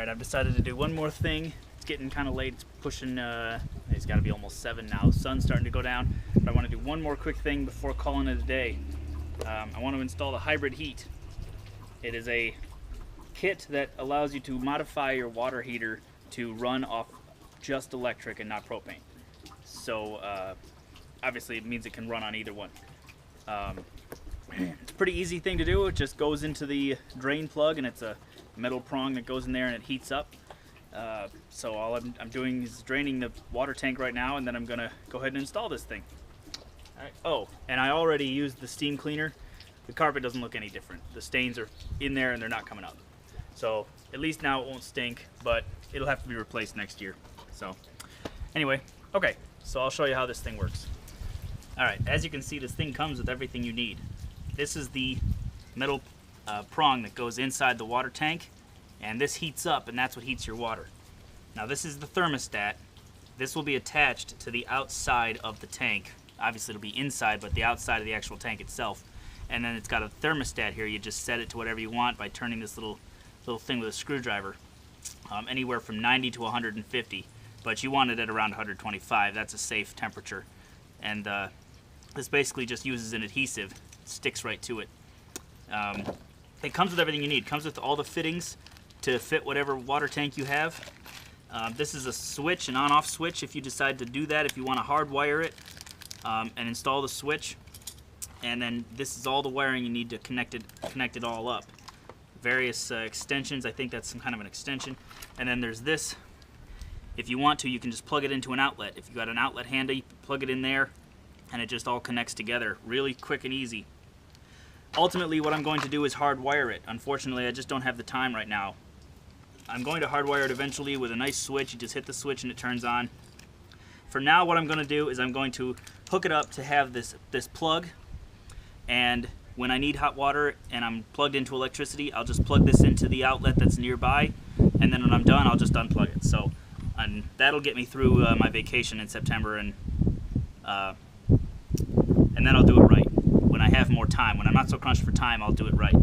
Alright, I've decided to do one more thing. It's getting kind of late. It's pushing, it's got to be almost 7 now. The sun's starting to go down. But I want to do one more quick thing before calling it a day. I want to install the hybrid heat. It is a kit that allows you to modify your water heater to run off just electric and not propane. So obviously it means it can run on either one. It's a pretty easy thing to do. It just goes into the drain plug, and it's a metal prong that goes in there and it heats up. So all I'm doing is draining the water tank right now, and then I'm gonna go ahead and install this thing. All right. Oh, and I already used the steam cleaner. The carpet doesn't look any different. The stains are in there and they're not coming up. So at least now it won't stink, but it'll have to be replaced next year. So anyway, okay, so I'll show you how this thing works. All right, as you can see, this thing comes with everything you need. This is the metal prong that goes inside the water tank, and this heats up, and that's what heats your water. Now this is the thermostat. This will be attached to the outside of the tank. Obviously it'll be inside, but the outside of the actual tank itself. And then it's got a thermostat here. You just set it to whatever you want by turning this little thing with a screwdriver, anywhere from 90 to 150, but you want it at around 125. That's a safe temperature. And this basically just uses an adhesive. It sticks right to it. It comes with everything you need. It comes with all the fittings to fit whatever water tank you have. This is a switch, an on-off switch, if you decide to do that, if you want to hardwire it and install the switch. And then this is all the wiring you need to connect it all up. Various extensions. I think that's some kind of an extension. And then there's this. If you want to, you can just plug it into an outlet. If you got an outlet handy, plug it in there, and it just all connects together really quick and easy. Ultimately, what I'm going to do is hardwire it. Unfortunately, I just don't have the time right now. I'm going to hardwire it eventually with a nice switch. You just hit the switch and it turns on. For now, what I'm going to do is I'm going to hook it up to have this plug, and when I need hot water and I'm plugged into electricity, I'll just plug this into the outlet that's nearby, and then when I'm done, I'll just unplug it. So and that'll get me through my vacation in September, and then I'll do it right. When I have more time, when I'm not so crunched for time, I'll do it right.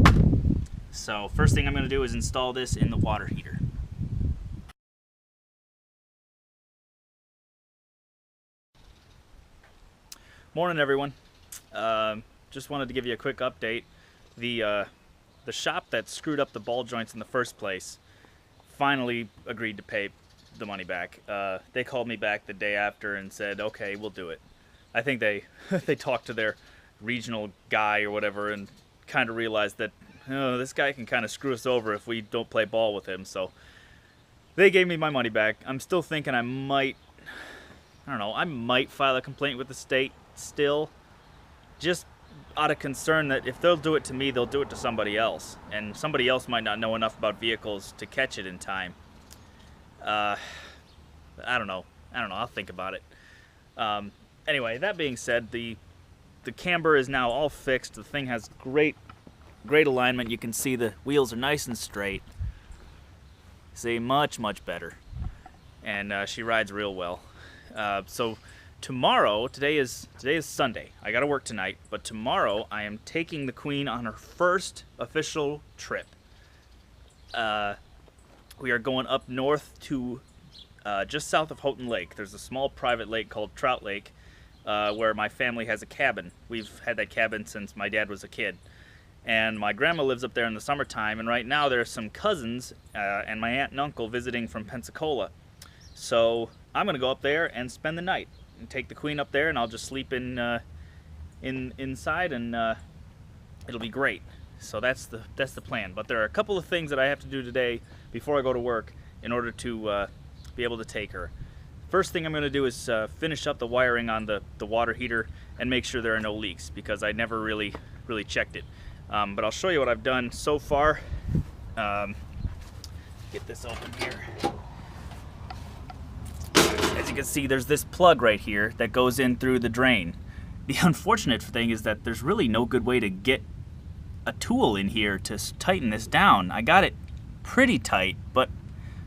So first thing I'm going to do is install this in the water heater. Morning, everyone. Just wanted to give you a quick update. The shop that screwed up the ball joints in the first place finally agreed to pay the money back. They called me back the day after and said, okay, we'll do it. I think they talked to their regional guy or whatever and kind of realized that, oh, this guy can kind of screw us over if we don't play ball with him. So they gave me my money back. I'm still thinking I might file a complaint with the state still, just out of concern that if they'll do it to me, they'll do it to somebody else, and somebody else might not know enough about vehicles to catch it in time. I don't know. I'll think about it. Anyway, that being said, the camber is now all fixed. The thing has great alignment. You can see the wheels are nice and straight. See, much better. And she rides real well. So tomorrow, today is Sunday. I gotta work tonight, but tomorrow I am taking the Queen on her first official trip. We are going up north to just south of Houghton Lake. There's a small private lake called Trout Lake, where my family has a cabin. We've had that cabin since my dad was a kid. And my grandma lives up there in the summertime, and right now there are some cousins and my aunt and uncle visiting from Pensacola. So I'm gonna go up there and spend the night and take the Queen up there, and I'll just sleep inside, and it'll be great. So that's the plan. But there are a couple of things that I have to do today before I go to work in order to be able to take her. First thing I'm going to do is finish up the wiring on the water heater and make sure there are no leaks, because I never really checked it. But I'll show you what I've done so far. Get this open here. As you can see, there's this plug right here that goes in through the drain. The unfortunate thing is that there's really no good way to get a tool in here to tighten this down. I got it pretty tight, but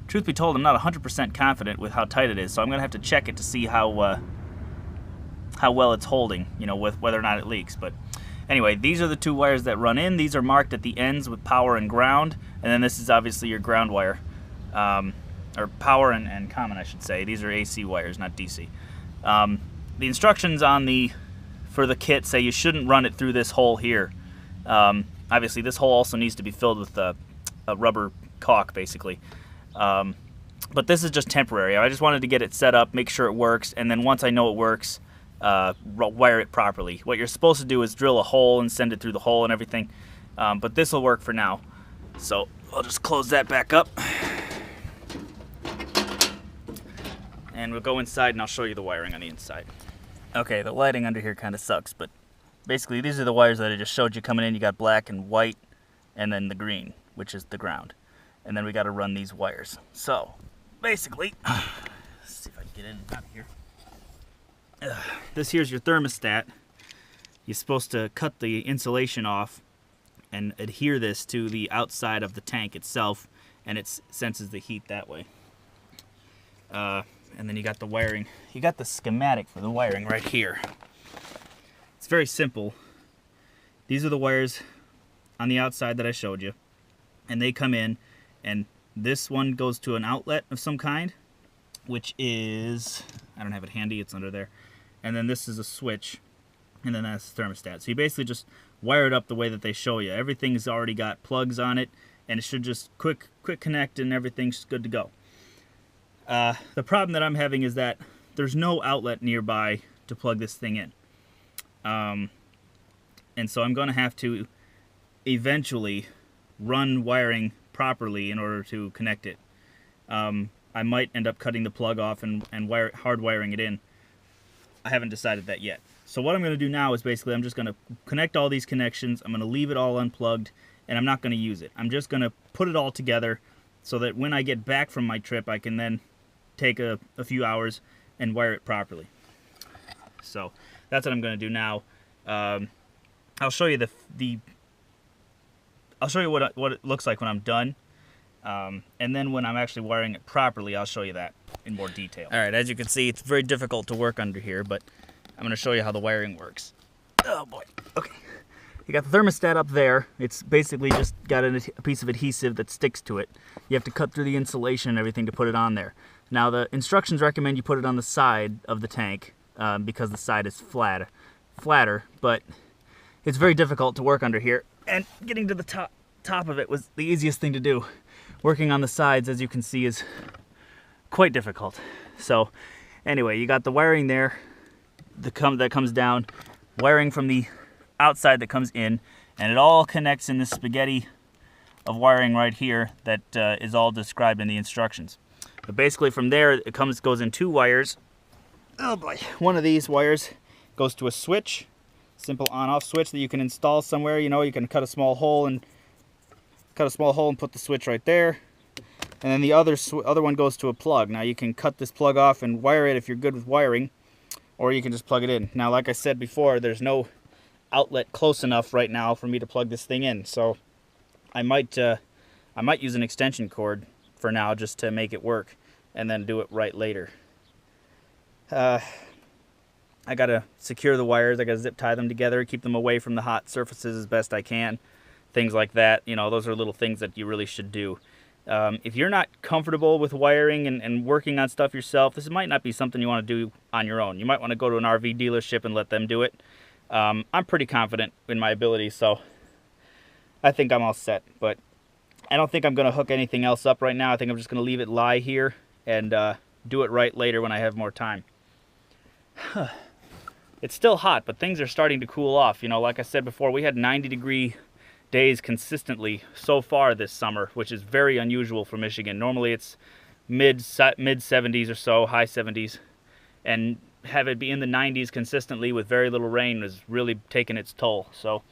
truth be told, I'm not 100% confident with how tight it is, so I'm gonna have to check it to see how well it's holding, with whether or not it leaks. But anyway, these are the two wires that run in. These are marked at the ends with power and ground, and then this is obviously your ground wire. or power and common, I should say. These are AC wires, not DC. The instructions for the kit say you shouldn't run it through this hole here. Obviously, this hole also needs to be filled with a rubber caulk, basically. But this is just temporary. I just wanted to get it set up, make sure it works, and then once I know it works, wire it properly. What you're supposed to do is drill a hole and send it through the hole and everything. But this will work for now. So I'll just close that back up. And we'll go inside and I'll show you the wiring on the inside. Okay, the lighting under here kind of sucks, but basically these are the wires that I just showed you coming in. You got black and white, and then the green, which is the ground. And then we got to run these wires. So basically, let's see if I can get in and out of here. This here's your thermostat. You're supposed to cut the insulation off and adhere this to the outside of the tank itself, and it senses the heat that way. And then you got the wiring. You got the schematic for the wiring right here. It's very simple. These are the wires on the outside that I showed you, and they come in, and this one goes to an outlet of some kind, which is, I don't have it handy, it's under there. And then this is a switch, and then that's the thermostat. So you basically just wire it up the way that they show you. Everything's already got plugs on it, and it should just quick connect and everything's good to go. The problem that I'm having is that there's no outlet nearby to plug this thing in. And so I'm going to have to eventually run wiring properly in order to connect it. I might end up cutting the plug off and hard wiring it in. I haven't decided that yet. So what I'm going to do now is basically I'm just going to connect all these connections. I'm going to leave it all unplugged, and I'm not going to use it. I'm just going to put it all together so that when I get back from my trip, I can then take a few hours and wire it properly. So that's what I'm going to do now. I'll show you I'll show you what it looks like when I'm done, and then when I'm actually wiring it properly, I'll show you that in more detail. All right, as you can see, it's very difficult to work under here, but I'm going to show you how the wiring works. Oh boy. Okay. You got the thermostat up there. It's basically just got a piece of adhesive that sticks to it. You have to cut through the insulation and everything to put it on there. Now the instructions recommend you put it on the side of the tank because the side is flatter, but it's very difficult to work under here. And getting to the top of it was the easiest thing to do. Working on the sides, as you can see, is quite difficult. So anyway, you got the wiring there that comes down, wiring from the outside that comes in, and it all connects in this spaghetti of wiring right here that is all described in the instructions. But basically from there it goes in two wires. Oh boy. One of these wires goes to a switch, simple on-off switch that you can install somewhere. You know, you can cut a small hole and put the switch right there. And then the other one goes to a plug. Now you can cut this plug off and wire it if you're good with wiring, or you can just plug it in. Now, like I said before, there's no outlet close enough right now for me to plug this thing in, so I might use an extension cord for now just to make it work, and then do it right later. I gotta secure the wires. I gotta zip tie them together, keep them away from the hot surfaces as best I can. Things like that. You know, those are little things that you really should do. If you're not comfortable with wiring and working on stuff yourself, this might not be something you want to do on your own. You might want to go to an RV dealership and let them do it. I'm pretty confident in my ability, so I think I'm all set. But I don't think I'm going to hook anything else up right now. I think I'm just going to leave it lie here and do it right later when I have more time. It's still hot, but things are starting to cool off. You know, like I said before, we had 90-degree days consistently so far this summer, which is very unusual for Michigan. Normally it's mid 70s or so, high 70s, and have it be in the 90s consistently with very little rain is really taking its toll. So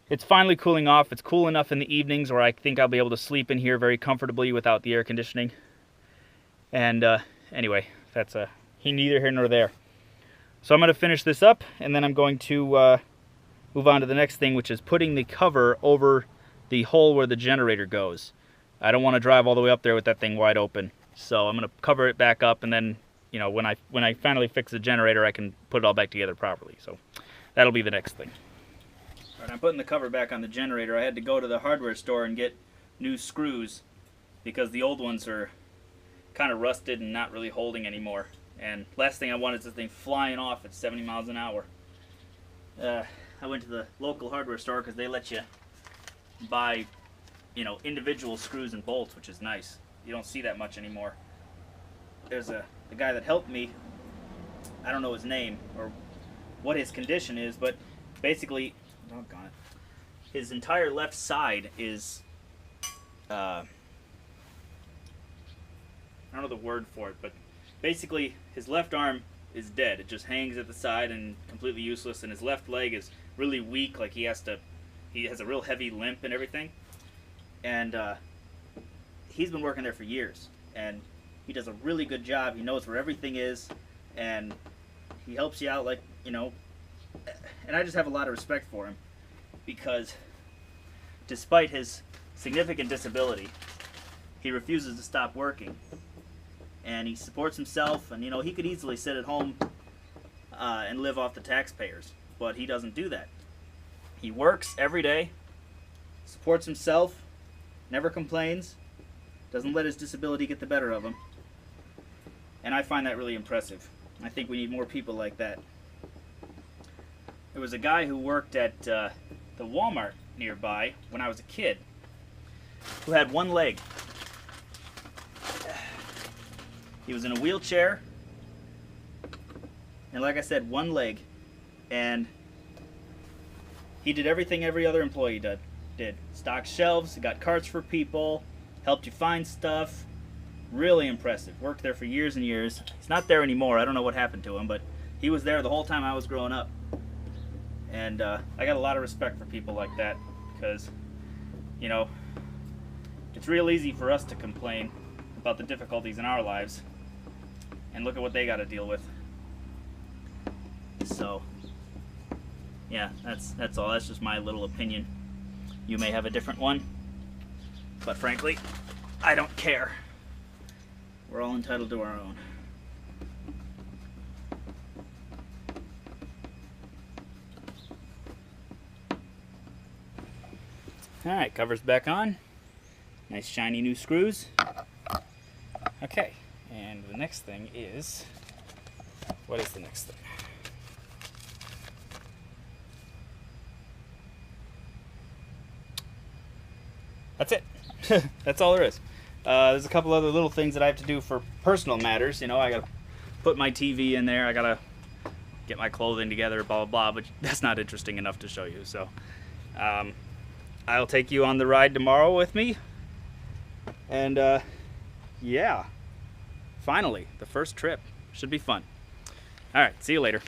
it's finally cooling off. It's cool enough in the evenings where I think I'll be able to sleep in here very comfortably without the air conditioning. And anyway, that's neither here nor there. So I'm going to finish this up, and then I'm going to move on to the next thing, which is putting the cover over the hole where the generator goes. I don't want to drive all the way up there with that thing wide open. So I'm going to cover it back up, and then, you know, when I finally fix the generator, I can put it all back together properly. So that'll be the next thing. All right, I'm putting the cover back on the generator. I had to go to the hardware store and get new screws because the old ones are kind of rusted and not really holding anymore. And last thing I want is this thing flying off at 70 miles an hour. I went to the local hardware store because they let you buy, individual screws and bolts, which is nice. You don't see that much anymore. There's the guy that helped me. I don't know his name or what his condition is, but basically, doggone it, his entire left side is, I don't know the word for it, but basically his left arm is dead. It just hangs at the side and completely useless, and his left leg is really weak, like he has a real heavy limp and everything. And he's been working there for years, and he does a really good job. He knows where everything is, and he helps you out, and I just have a lot of respect for him, because despite his significant disability, he refuses to stop working, and he supports himself. And he could easily sit at home and live off the taxpayers, but he doesn't do that. He works every day, supports himself, never complains, doesn't let his disability get the better of him, and I find that really impressive. I think we need more people like that. There was a guy who worked at the Walmart nearby when I was a kid who had one leg. He was in a wheelchair, and like I said, one leg, and he did everything every other employee did. Stocked shelves, got carts for people, helped you find stuff. Really impressive. Worked there for years and years. He's not there anymore. I don't know what happened to him, but he was there the whole time I was growing up. And I got a lot of respect for people like that, because, it's real easy for us to complain about the difficulties in our lives, and look at what they got to deal with. So, yeah, that's all. That's just my little opinion. You may have a different one, but frankly, I don't care. We're all entitled to our own. Alright, cover's back on. Nice shiny new screws. Okay, and the next thing is... What is the next thing? That's it. That's all there is. There's a couple other little things that I have to do for personal matters. I gotta put my TV in there. I gotta get my clothing together, blah, blah, blah. But that's not interesting enough to show you. So I'll take you on the ride tomorrow with me. And yeah, finally, the first trip. Should be fun. All right, see you later.